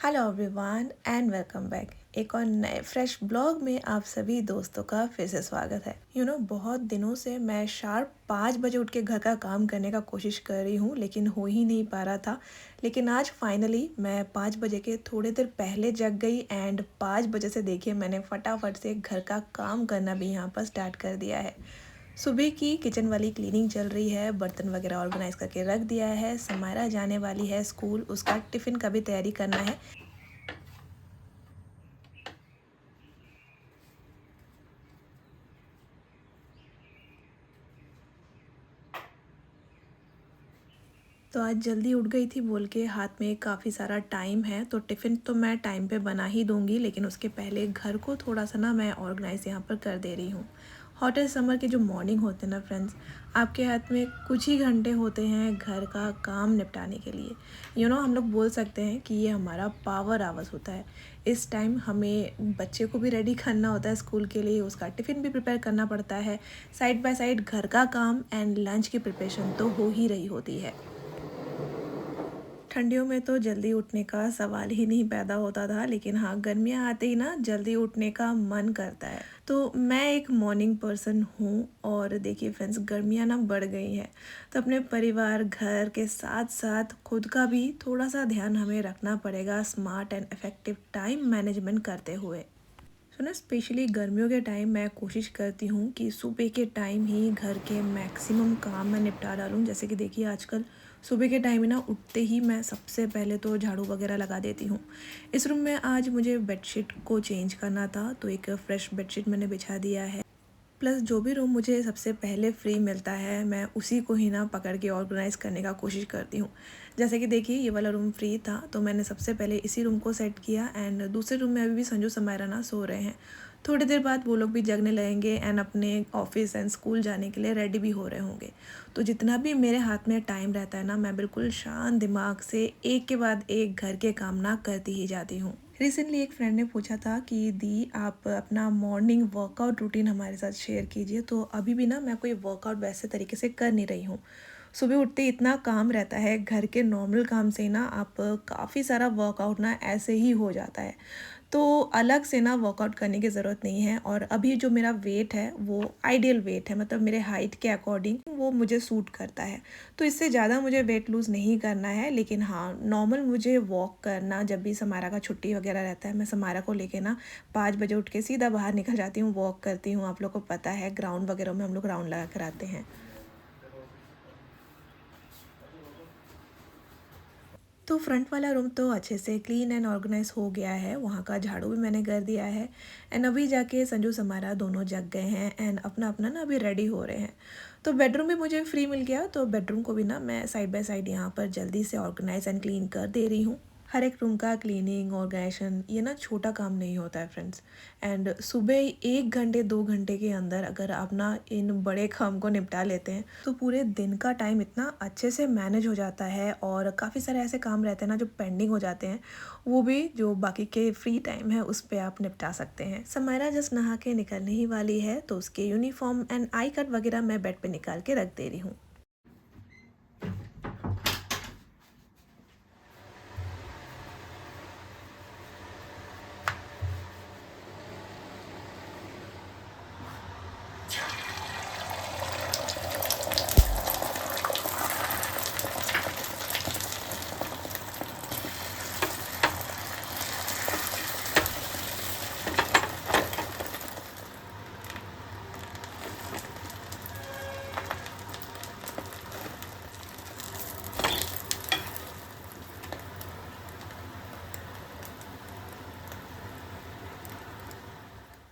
Hello everyone and welcome back. एक और नए फ्रेश ब्लॉग में आप सभी दोस्तों का फिर से स्वागत है। बहुत दिनों से मैं शार्प 5 बजे उठ के घर का काम करने का कोशिश कर रही हूँ, लेकिन हो ही नहीं पा रहा था। लेकिन आज फाइनली मैं 5 बजे के थोड़ी देर पहले जग गई एंड 5 बजे से देखिए मैंने फटाफट से घर का काम करना भी यहाँ पर स्टार्ट कर दिया है। सुबह की किचन वाली क्लीनिंग चल रही है, बर्तन वगैरह ऑर्गेनाइज करके रख दिया है। समायरा जाने वाली है स्कूल, उसका टिफ़िन का भी तैयारी करना है। तो आज जल्दी उठ गई थी बोल के हाथ में काफ़ी सारा टाइम है, तो टिफ़िन तो मैं टाइम पे बना ही दूंगी, लेकिन उसके पहले घर को थोड़ा सा ना मैं ऑर्गेनाइज़ यहाँ पर कर दे रही हूँ। हॉट एंड समर के जो मॉर्निंग होते हैं ना फ्रेंड्स, आपके हाथ में कुछ ही घंटे होते हैं घर का काम निपटाने के लिए। हम लोग बोल सकते हैं कि ये हमारा पावर आवर्स होता है। इस टाइम हमें बच्चे को भी रेडी करना होता है स्कूल के लिए, उसका टिफ़िन भी प्रिपेयर करना पड़ता है, साइड बाय साइड घर का काम एंड लंच की प्रिपरेशन तो हो ही रही होती है। ठंडियों में तो जल्दी उठने का सवाल ही नहीं पैदा होता था, लेकिन हाँ, गर्मियाँ आते ही ना जल्दी उठने का मन करता है। तो मैं एक मॉर्निंग पर्सन हूँ और देखिए फ्रेंड्स, गर्मियाँ ना बढ़ गई हैं, तो अपने परिवार घर के साथ साथ खुद का भी थोड़ा सा ध्यान हमें रखना पड़ेगा, smart and effective time management करते हुए। ना स्पेशली गर्मियों के टाइम मैं कोशिश करती हूँ कि सुबह के टाइम ही घर के मैक्सिमम काम मैं निपटा डालूँ। जैसे कि देखिए आजकल सुबह के टाइम ही ना उठते ही मैं सबसे पहले तो झाड़ू वगैरह लगा देती हूँ। इस रूम में आज मुझे बेडशीट को चेंज करना था, तो एक फ्रेश बेडशीट मैंने बिछा दिया है। प्लस जो भी रूम मुझे सबसे पहले फ्री मिलता है, मैं उसी को ही ना पकड़ के ऑर्गेनाइज़ करने का कोशिश करती हूँ। जैसे कि देखिए ये वाला रूम फ्री था, तो मैंने सबसे पहले इसी रूम को सेट किया एंड दूसरे रूम में अभी भी संजू समायरा ना सो रहे हैं। थोड़ी देर बाद वो लोग भी जगने लगेंगे एंड अपने ऑफिस एंड स्कूल जाने के लिए रेडी भी हो रहे होंगे। तो जितना भी मेरे हाथ में टाइम रहता है ना, मैं बिल्कुल शांत दिमाग से एक के बाद एक घर के काम ना करती ही जाती हूँ। रिसेंटली एक फ्रेंड ने पूछा था कि दी आप अपना मॉर्निंग वर्कआउट रूटीन हमारे साथ शेयर कीजिए, तो अभी भी ना मैं कोई वर्कआउट वैसे तरीके से कर नहीं रही हूँ। सुबह उठते ही इतना काम रहता है, घर के नॉर्मल काम से ना आप काफ़ी सारा वर्कआउट ना ऐसे ही हो जाता है। तो अलग से ना वर्कआउट करने की ज़रूरत नहीं है, और अभी जो मेरा वेट है वो आइडियल वेट है, मतलब मेरे हाइट के अकॉर्डिंग वो मुझे सूट करता है। तो इससे ज़्यादा मुझे वेट लूज़ नहीं करना है, लेकिन हाँ, नॉर्मल मुझे वॉक करना, जब भी समारा का छुट्टी वगैरह रहता है मैं समारा को लेके ना 5 बजे उठ के सीधा बाहर निकल जाती हूँ, वॉक करती हूँ। आप लोग को पता है ग्राउंड वगैरह में हम लोग राउंड लगा कर आते हैं। तो फ्रंट वाला रूम तो अच्छे से क्लीन एंड ऑर्गेनाइज हो गया है, वहाँ का झाड़ू भी मैंने कर दिया है एंड अभी जाके संजू समारा दोनों जग गए हैं एंड अपना अपना ना अभी रेडी हो रहे हैं। तो बेडरूम भी मुझे फ्री मिल गया, तो बेडरूम को भी ना मैं साइड बाय साइड यहाँ पर जल्दी से ऑर्गेनाइज एंड क्लीन कर दे रही हूँ। हर एक रूम का क्लीनिंग ऑर्गेनाइजेशन ये ना छोटा काम नहीं होता है फ्रेंड्स, एंड सुबह 1 घंटे 2 घंटे के अंदर अगर आप ना इन बड़े काम को निपटा लेते हैं, तो पूरे दिन का टाइम इतना अच्छे से मैनेज हो जाता है। और काफ़ी सारे ऐसे काम रहते हैं ना जो पेंडिंग हो जाते हैं, वो भी जो बाकी के फ्री टाइम है उस पर आप निपटा सकते हैं। समायरा जस्ट नहा के निकलने ही वाली है, तो उसके यूनिफॉर्म एंड आई कार्ड वगैरह मैं बेड पे निकाल के रख दे रही हूँ।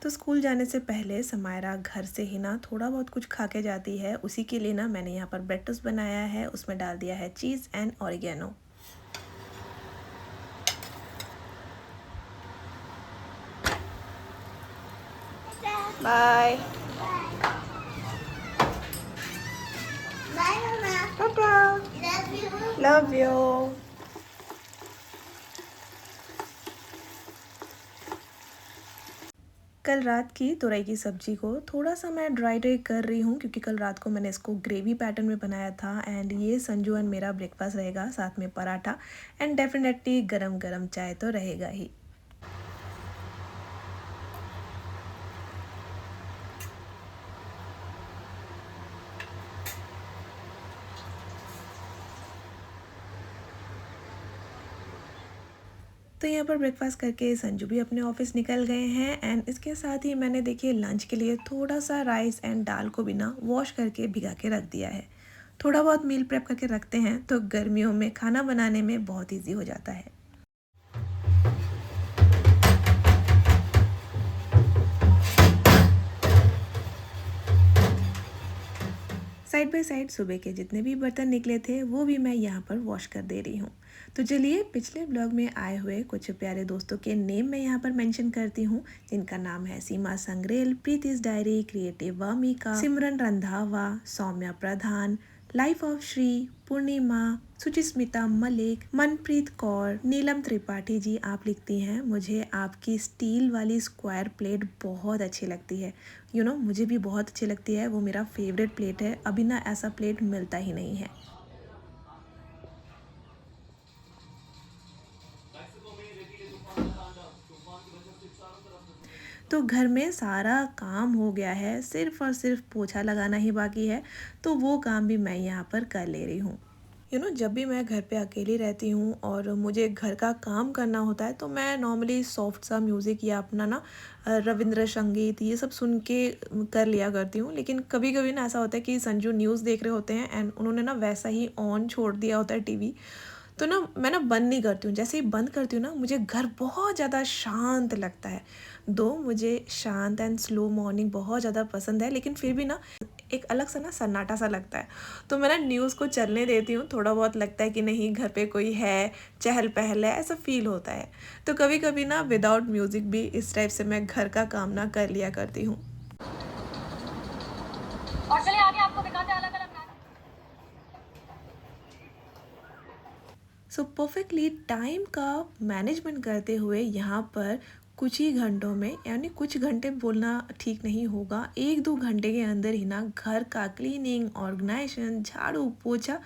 तो स्कूल जाने से पहले समायरा घर से ही ना थोड़ा बहुत कुछ खा के जाती है, उसी के लिए ना मैंने यहाँ पर ब्रेड टोस्ट बनाया है, उसमें डाल दिया है cheese and oregano. Bye. Bye, Mama. टाटा। Love you. Love you. कल रात की तुरई की सब्जी को थोड़ा-सा मैं ड्राई ड्राई कर रही हूँ क्योंकि कल रात को मैंने इसको ग्रेवी पैटर्न में बनाया था एंड ये संजू एंड मेरा ब्रेकफास्ट रहेगा, साथ में पराठा एंड डेफिनेटली गरम-गरम चाय तो रहेगा ही। तो यहाँ पर ब्रेकफास्ट करके संजू भी अपने ऑफिस निकल गए हैं एंड इसके साथ ही मैंने देखिए लंच के लिए थोड़ा सा राइस एंड दाल को भी ना वॉश करके भिगा के रख दिया है। थोड़ा बहुत मील प्रेप करके रखते हैं तो गर्मियों में खाना बनाने में बहुत ईजी हो जाता है। साइड बाय साइड सुबह के जितने भी बर्तन निकले थे वो भी मैं यहाँ पर वॉश कर दे रही हूँ। तो चलिए पिछले ब्लॉग में आए हुए कुछ प्यारे दोस्तों के नेम मैं यहाँ पर मेंशन करती हूँ, जिनका नाम है Seema Sangrel, Preeti's diary, creative Vamika, Simran Randhawa, Saumya Pradhan, life of Shri, Purnima, Suchismita Malik, Manpreet Kaur, Neelam Tripathi ji. आप लिखती हैं मुझे आपकी स्टील वाली स्क्वायर प्लेट बहुत अच्छी लगती है। मुझे भी बहुत अच्छी लगती है, वो मेरा फेवरेट प्लेट है। अभी ना ऐसा प्लेट मिलता ही नहीं है। तो घर में सारा काम हो गया है, सिर्फ और सिर्फ पोछा लगाना ही बाकी है, तो वो काम भी मैं यहाँ पर कर ले रही हूँ। जब भी मैं घर पे अकेली रहती हूँ और मुझे घर का काम करना होता है तो मैं नॉर्मली सॉफ्ट सा म्यूज़िक या अपना ना रविंद्र संगीत ये सब सुन के कर लिया करती हूँ। लेकिन कभी कभी ना ऐसा होता है कि संजू न्यूज़ देख रहे होते हैं एंड उन्होंने ना वैसा ही ऑन छोड़ दिया होता है टीवी। तो ना मैं ना बंद नहीं करती हूँ, जैसे ही बंद करती हूँ ना मुझे घर बहुत ज़्यादा शांत लगता है। दो मुझे शांत एंड स्लो मॉर्निंग बहुत ज़्यादा पसंद है, लेकिन फिर भी ना एक अलग सा ना सन्नाटा सा लगता है। तो मैं ना न्यूज़ को चलने देती हूँ, थोड़ा बहुत लगता है कि नहीं घर पे कोई है, चहल पहल है, ऐसा फील होता है। तो कभी कभी ना विदाउट म्यूज़िक भी इस टाइप से मैं घर का काम ना कर लिया करती हूँ। और चलिए आगे आपको दिखाते हैं अलग अलग। सो परफेक्टली टाइम का मैनेजमेंट करते हुए यहाँ पर कुछ ही घंटों में, यानी कुछ घंटे बोलना ठीक नहीं होगा, 1-2 घंटे के अंदर ही ना घर का क्लीनिंग, ऑर्गेनाइजेशन, झाड़ू पोछा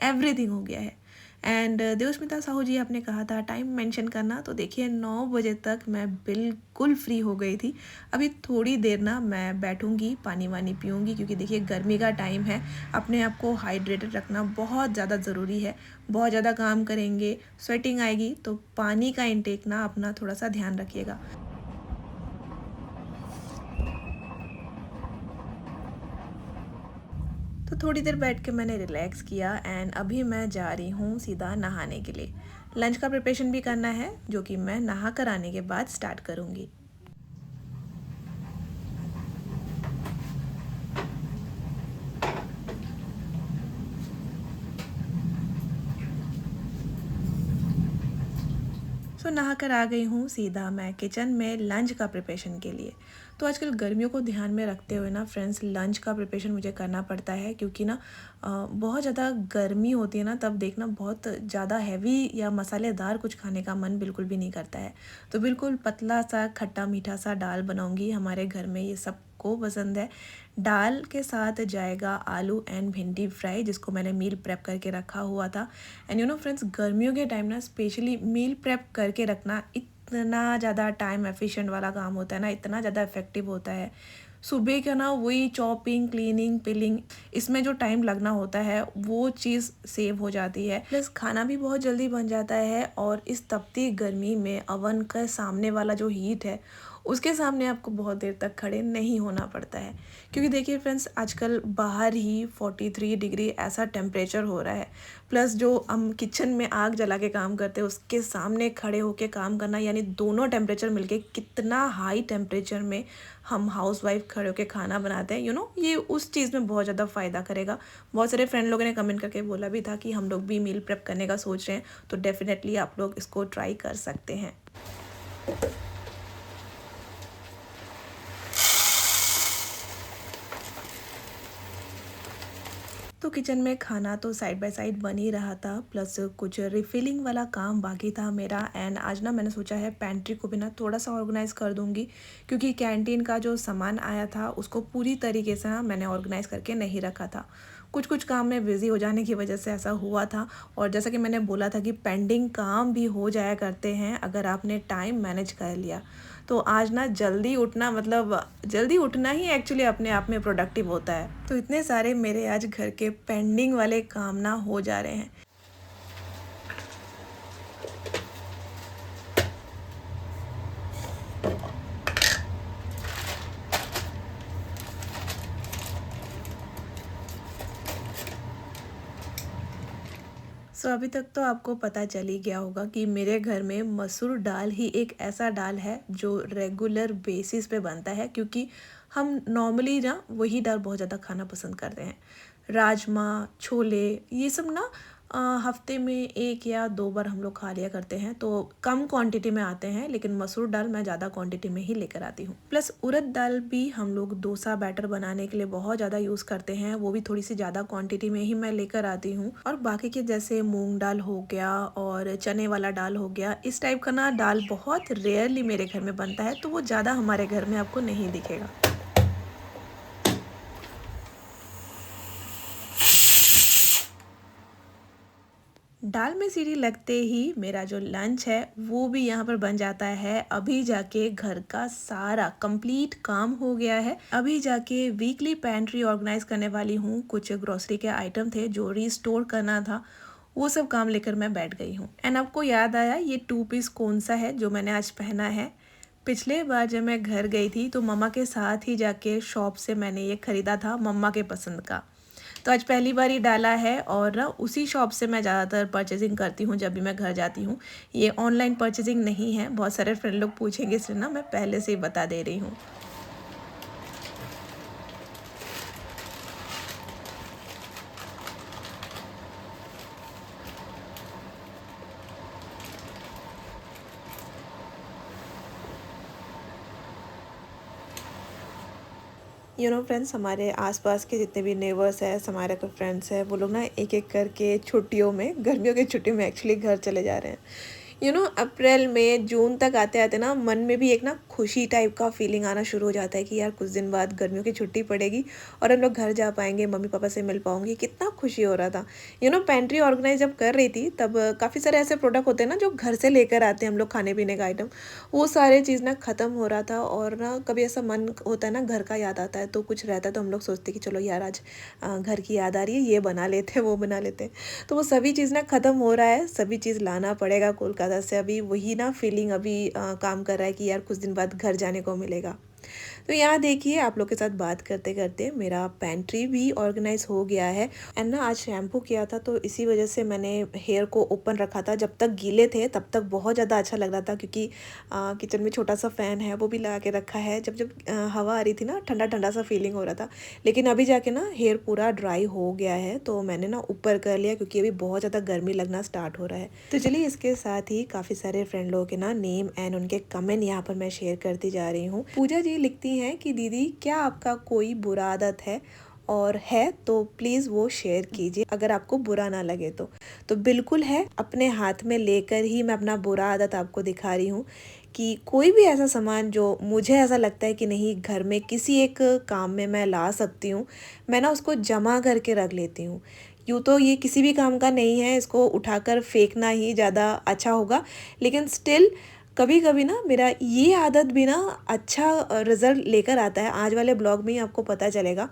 एवरीथिंग हो गया है। एंड देवस्मिता साहू जी आपने कहा था टाइम मेंशन करना, तो देखिए 9 बजे तक मैं बिल्कुल फ्री हो गई थी। अभी थोड़ी देर ना मैं बैठूंगी, पानी वानी पीऊँगी क्योंकि देखिए गर्मी का टाइम है, अपने आप को हाइड्रेटेड रखना बहुत ज़्यादा ज़रूरी है। बहुत ज़्यादा काम करेंगे, स्वेटिंग आएगी, तो पानी का इंटेक ना अपना थोड़ा सा ध्यान रखिएगा। तो थोड़ी देर बैठ के मैंने रिलैक्स किया एंड अभी मैं जा रही हूँ सीधा नहाने के लिए। लंच का प्रिपरेशन भी करना है जो कि मैं नहा कर आने के बाद स्टार्ट करूँगी। सो नहा कर आ गई हूँ सीधा मैं किचन में लंच का प्रिपरेशन के लिए। तो आजकल गर्मियों को ध्यान में रखते हुए ना फ्रेंड्स लंच का प्रिपरेशन मुझे करना पड़ता है, क्योंकि ना बहुत ज़्यादा गर्मी होती है ना, तब देखना बहुत ज़्यादा हैवी या मसालेदार कुछ खाने का मन बिल्कुल भी नहीं करता है। तो बिल्कुल पतला सा खट्टा मीठा सा दाल बनाऊँगी, हमारे घर में ये सबको पसंद है। दाल के साथ जाएगा आलू एंड भिंडी फ्राई, जिसको मैंने मील प्रेप करके रखा हुआ था। एंड फ्रेंड्स गर्मियों के टाइम ना स्पेशली मील प्रेप करके रखना इतना ज़्यादा टाइम एफिशिएंट वाला काम होता है ना, इतना ज़्यादा इफेक्टिव होता है। सुबह का ना वही चॉपिंग, क्लीनिंग, पिलिंग, इसमें जो टाइम लगना होता है वो चीज़ सेव हो जाती है, प्लस खाना भी बहुत जल्दी बन जाता है। और इस तपती गर्मी में अवन का सामने वाला जो हीट है उसके सामने आपको बहुत देर तक खड़े नहीं होना पड़ता है, क्योंकि देखिए फ्रेंड्स आजकल बाहर ही 43 डिग्री ऐसा टेम्परेचर हो रहा है। प्लस जो हम किचन में आग जला के काम करते हैं उसके सामने खड़े होके काम करना, यानी दोनों टेम्परेचर मिलके कितना हाई टेम्परेचर में हम हाउसवाइफ खड़े होके खाना बनाते हैं। ये उस चीज़ में बहुत ज़्यादा फ़ायदा करेगा। बहुत सारे फ्रेंड लोगों ने कमेंट करके बोला भी था कि हम लोग भी मील प्रेप करने का सोच रहे हैं, तो डेफिनेटली आप लोग इसको ट्राई कर सकते हैं। तो किचन में खाना तो साइड बाय साइड बन ही रहा था, प्लस कुछ रिफिलिंग वाला काम बाकी था मेरा। एंड आज ना मैंने सोचा है पेंट्री को भी ना थोड़ा सा ऑर्गेनाइज़ कर दूंगी, क्योंकि कैंटीन का जो सामान आया था उसको पूरी तरीके से ना मैंने ऑर्गेनाइज़ करके नहीं रखा था। कुछ कुछ काम में बिज़ी हो जाने की वजह से ऐसा हुआ था। और जैसा कि मैंने बोला था कि पेंडिंग काम भी हो जाया करते हैं अगर आपने टाइम मैनेज कर लिया। तो आज ना जल्दी उठना, मतलब जल्दी उठना ही एक्चुअली अपने आप में प्रोडक्टिव होता है। तो इतने सारे मेरे आज घर के पेंडिंग वाले काम ना हो जा रहे हैं। अभी तक तो आपको पता चल ही गया होगा कि मेरे घर में मसूर दाल ही एक ऐसा दाल है जो रेगुलर बेसिस पे बनता है, क्योंकि हम नॉर्मली ना वही दाल बहुत ज़्यादा खाना पसंद करते हैं। राजमा, छोले, ये सब ना हफ्ते में 1 या 2 बार हम लोग खा लिया करते हैं, तो कम क्वांटिटी में आते हैं। लेकिन मसूर दाल मैं ज़्यादा क्वांटिटी में ही लेकर आती हूँ। प्लस उड़द दाल भी हम लोग डोसा बैटर बनाने के लिए बहुत ज़्यादा यूज़ करते हैं, वो भी थोड़ी सी ज़्यादा क्वांटिटी में ही मैं लेकर आती हूँ। और बाकी के जैसे मूंग दाल हो गया और चने वाला दाल हो गया, इस टाइप का ना दाल बहुत रेयरली मेरे घर में बनता है, तो वो ज़्यादा हमारे घर में आपको नहीं दिखेगा। दाल में सीटी लगते ही मेरा जो लंच है वो भी यहाँ पर बन जाता है। अभी जाके घर का सारा कंप्लीट काम हो गया है। अभी जाके वीकली पेंट्री ऑर्गेनाइज करने वाली हूँ। कुछ ग्रोसरी के आइटम थे जो रीस्टोर करना था, वो सब काम लेकर मैं बैठ गई हूँ। एंड आपको याद आया ये 2 पीस कौन सा है जो मैंने आज पहना है। पिछले बार जब मैं घर गई थी तो मम्मा के साथ ही जाके शॉप से मैंने ये ख़रीदा था, मम्मा के पसंद का। तो आज पहली बार ही डाला है और ना उसी शॉप से मैं ज़्यादातर परचेजिंग करती हूँ जब भी मैं घर जाती हूँ। ये ऑनलाइन परचेजिंग नहीं है, बहुत सारे फ्रेंड लोग पूछेंगे, इसलिए ना मैं पहले से ही बता दे रही हूँ। फ्रेंड्स, हमारे आसपास के जितने भी नेबर्स हैं, हमारे को फ्रेंड्स हैं, वो लोग ना एक एक करके छुट्टियों में, गर्मियों की छुट्टी में एक्चुअली घर चले जा रहे हैं। अप्रैल में जून तक आते आते ना मन में भी एक ना खुशी टाइप का फीलिंग आना शुरू हो जाता है कि यार कुछ दिन बाद गर्मियों की छुट्टी पड़ेगी और हम लोग घर जा पाएंगे, मम्मी पापा से मिल पाऊंगी। कितना खुशी हो रहा था। पेंट्री ऑर्गेनाइज जब कर रही थी तब काफ़ी सारे ऐसे प्रोडक्ट होते हैं ना जो घर से लेकर आते हैं हम लोग, खाने पीने का आइटम। वो सारे चीज़ ना ख़त्म हो रहा था और ना कभी ऐसा मन होता है ना, घर का याद आता है तो कुछ रहता है तो हम लोग सोचते कि चलो यार आज घर की याद आ रही है, ये बना लेते हैं, वो बना लेते हैं। तो वो सभी चीज़ ना ख़त्म हो रहा है, सभी चीज़ लाना पड़ेगा कोलकाता से। अभी वही ना फीलिंग अभी काम कर रहा है कि यार कुछ दिन बाद घर जाने को मिलेगा। तो यहाँ देखिए, आप लोग के साथ बात करते करते मेरा पेंट्री भी ऑर्गेनाइज हो गया है। एंड ना आज शैम्पू किया था तो इसी वजह से मैंने हेयर को ओपन रखा था। जब तक गीले थे तब तक बहुत ज़्यादा अच्छा लग रहा था, क्योंकि किचन में छोटा सा फ़ैन है वो भी लगा के रखा है। जब जब हवा आ रही थी ना, ठंडा ठंडा सा फीलिंग हो रहा था। लेकिन अभी जाके ना हेयर पूरा ड्राई हो गया है तो मैंने ना ऊपर कर लिया, क्योंकि अभी बहुत ज़्यादा गर्मी लगना स्टार्ट हो रहा है। तो चलिए, इसके साथ ही काफ़ी सारे फ्रेंड लोगों के ना नेम एंड उनके कमेंट यहाँ पर मैं शेयर करती जा रही हूँ। पूजा जी लिखती हैं कि दीदी, क्या आपका कोई बुरा आदत है, और है तो प्लीज़ वो शेयर कीजिए अगर आपको बुरा ना लगे तो बिल्कुल है। अपने हाथ में लेकर ही मैं अपना बुरा आदत आपको दिखा रही हूँ कि कोई भी ऐसा सामान जो मुझे ऐसा लगता है कि नहीं घर में किसी एक काम में मैं ला सकती हूँ, मैं ना उसको जमा करके रख लेती हूँ। यूँ तो ये किसी भी काम का नहीं है, इसको उठाकर फेंकना ही ज़्यादा अच्छा होगा, लेकिन स्टिल कभी कभी ना मेरा ये आदत भी ना अच्छा रिजल्ट लेकर आता है। आज वाले ब्लॉग में ही आपको पता चलेगा।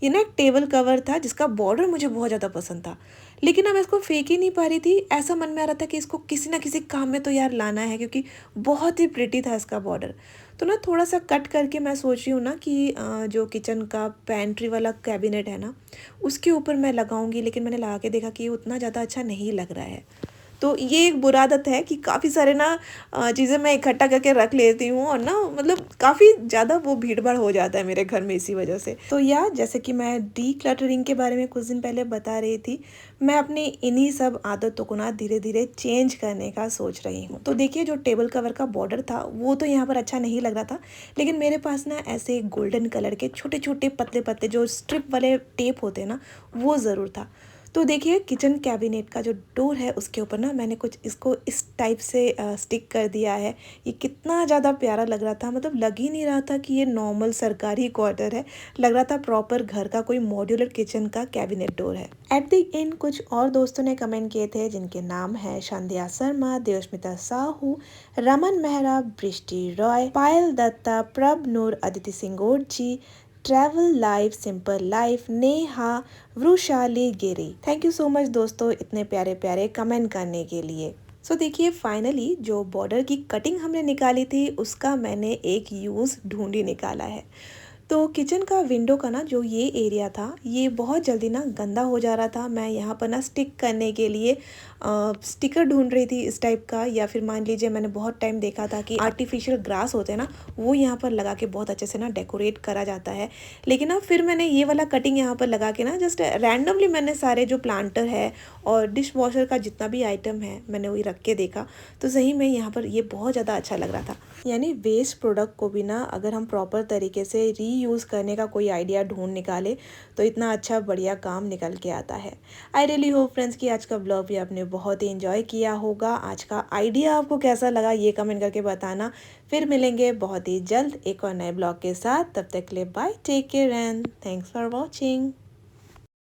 ये ना एक टेबल कवर था जिसका बॉर्डर मुझे बहुत ज़्यादा पसंद था, लेकिन अब मैं इसको फेंक ही नहीं पा रही थी। ऐसा मन में आ रहा था कि इसको किसी ना किसी काम में तो यार लाना है, क्योंकि बहुत ही प्रिटी था इसका बॉर्डर। तो ना थोड़ा सा कट करके मैं सोच रही हूँ ना कि जो किचन का पेंट्री वाला कैबिनेट है ना, उसके ऊपर मैं लगाऊंगी। लेकिन मैंने लगा के देखा कि उतना ज़्यादा अच्छा नहीं लग रहा है, तो ये एक बुरा आदत है कि काफ़ी सारे ना चीज़ें मैं इकट्ठा करके रख लेती हूँ और ना मतलब काफ़ी ज़्यादा वो भीड़-भाड़ हो जाता है मेरे घर में इसी वजह से। तो या जैसे कि मैं डीक्लटरिंग के बारे में कुछ दिन पहले बता रही थी, मैं अपनी इन्हीं सब आदतों को ना धीरे-धीरे चेंज करने का सोच रही हूँ। तो देखिए जो टेबल कवर का बॉर्डर था, वो तो यहाँ पर अच्छा नहीं लग रहा था, लेकिन मेरे पास ना ऐसे गोल्डन कलर के छोटे-छोटे पतले-पतले जो स्ट्रिप वाले टेप होते हैं ना, वो ज़रूर था। तो देखिए किचन कैबिनेट का जो डोर है उसके ऊपर ना मैंने कुछ इसको इस टाइप से स्टिक कर दिया है। ये कितना ज़्यादा प्यारा लग रहा था, मतलब लग ही नहीं रहा था कि ये नॉर्मल सरकारी क्वार्टर है, लग रहा था प्रॉपर घर का कोई मॉड्यूलर किचन का कैबिनेट डोर है। एट द एंड कुछ और दोस्तों ने कमेंट किए थे जिनके नाम है संध्या Sharma, Devasmita Sahu, Raman Mehra, बृष्टि Roy, Payal Dutta, Prabh Noor, Aditi Singor ji, travel life, simple life, Neha, Vrishali Giri. Thank you so much दोस्तों इतने प्यारे प्यारे कमेंट करने के लिए। सो देखिए फाइनली जो बॉर्डर की कटिंग हमने निकाली थी उसका मैंने एक यूज़ ढूंढ ही निकाला है। तो किचन का विंडो का ना जो ये एरिया था ये बहुत जल्दी ना गंदा हो जा रहा था। मैं यहाँ पर ना स्टिक करने के लिए स्टिकर ढूंढ रही थी इस टाइप का, या फिर मान लीजिए मैंने बहुत टाइम देखा था कि आर्टिफिशियल ग्रास होते हैं ना, वो यहाँ पर लगा के बहुत अच्छे से ना डेकोरेट करा जाता है। लेकिन ना फिर मैंने ये वाला कटिंग यहाँ पर लगा के ना जस्ट रैंडमली मैंने सारे जो प्लांटर है और डिश वॉशर का जितना भी आइटम है मैंने वही रख के देखा, तो सही में यहाँ पर ये बहुत ज़्यादा अच्छा लग रहा था। यानी वेस्ट प्रोडक्ट को भी ना अगर हम प्रॉपर तरीके से रीयूज़ करने का कोई आइडिया ढूंढ निकाले तो इतना अच्छा बढ़िया काम निकल के आता है। आई रियली होप फ्रेंड्स कि आज का ब्लॉग भी आपने बहुत ही एंजॉय किया होगा। आज का आइडिया आपको कैसा लगा ये कमेंट करके बताना। फिर मिलेंगे बहुत ही जल्द एक और नए ब्लॉग के साथ, तब तक के लिए bye, take care and thanks for watching.